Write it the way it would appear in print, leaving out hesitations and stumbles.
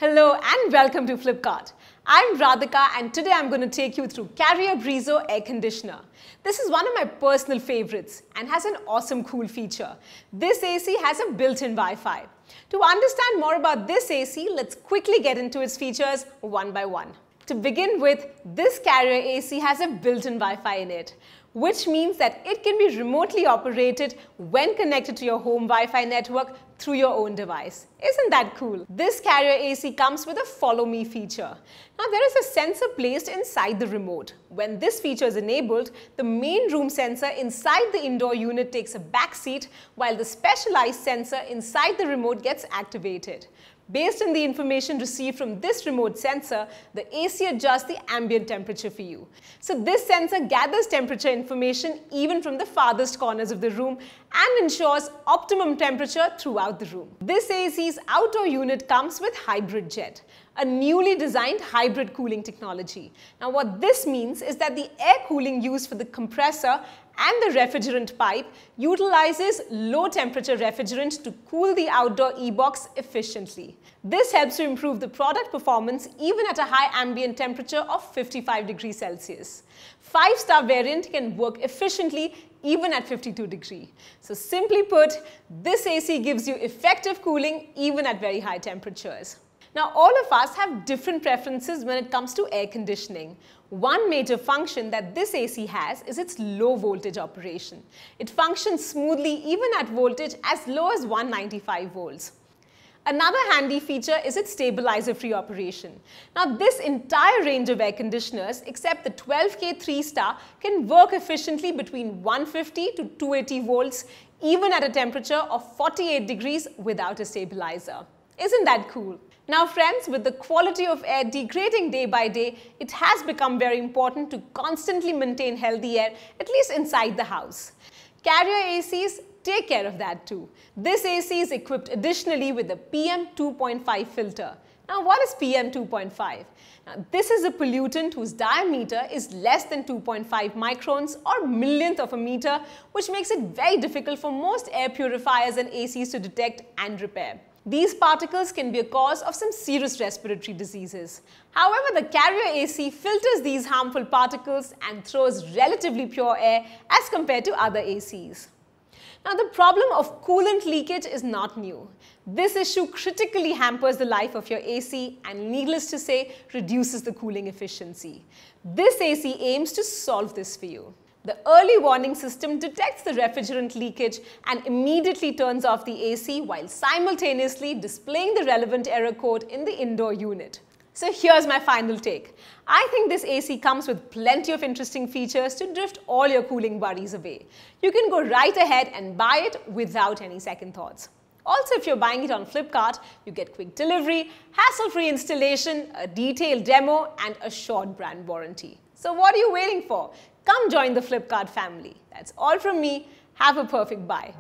Hello and welcome to Flipkart. I'm Radhika and today I'm going to take you through Carrier Breezo air conditioner. This is one of my personal favorites and has an awesome cool feature. This AC has a built-in Wi-Fi. To understand more about this AC, let's quickly get into its features one by one. To begin with, this Carrier AC has a built-in Wi-Fi in it, which means that it can be remotely operated when connected to your home Wi-Fi network through your own device. Isn't that cool? This Carrier AC comes with a Follow Me feature. Now there is a sensor placed inside the remote. When this feature is enabled, the main room sensor inside the indoor unit takes a back seat while the specialized sensor inside the remote gets activated. Based on the information received from this remote sensor, the AC adjusts the ambient temperature for you. So this sensor gathers temperature information even from the farthest corners of the room and ensures optimum temperature throughout the room. This AC's outdoor unit comes with Hybrid Jet, a newly designed hybrid cooling technology. Now what this means is that the air cooling used for the compressor and the refrigerant pipe utilizes low temperature refrigerant to cool the outdoor e-box efficiently. This helps to improve the product performance even at a high ambient temperature of 55 degrees Celsius. 5-star variant can work efficiently even at 52 degrees. So simply put, this AC gives you effective cooling even at very high temperatures. Now all of us have different preferences when it comes to air conditioning. One major function that this AC has is its low voltage operation. It functions smoothly even at voltage as low as 195 volts. Another handy feature is its stabilizer-free operation. Now this entire range of air conditioners except the 12K 3-star can work efficiently between 150 to 280 volts even at a temperature of 48 degrees without a stabilizer. Isn't that cool? Now friends, with the quality of air degrading day by day, it has become very important to constantly maintain healthy air, at least inside the house. Carrier ACs take care of that too. This AC is equipped additionally with a PM2.5 filter. Now what is PM2.5? Now this is a pollutant whose diameter is less than 2.5 microns or millionth of a meter, which makes it very difficult for most air purifiers and ACs to detect and repair. These particles can be a cause of some serious respiratory diseases. However, the Carrier AC filters these harmful particles and throws relatively pure air as compared to other ACs. Now, the problem of coolant leakage is not new. This issue critically hampers the life of your AC and, needless to say, reduces the cooling efficiency. This AC aims to solve this for you. The early warning system detects the refrigerant leakage and immediately turns off the AC while simultaneously displaying the relevant error code in the indoor unit. So here's my final take. I think this AC comes with plenty of interesting features to drift all your cooling worries away. You can go right ahead and buy it without any second thoughts. Also, if you're buying it on Flipkart, you get quick delivery, hassle-free installation, a detailed demo, and a short brand warranty. So what are you waiting for? Come join the Flipkart family. That's all from me. Have a perfect buy.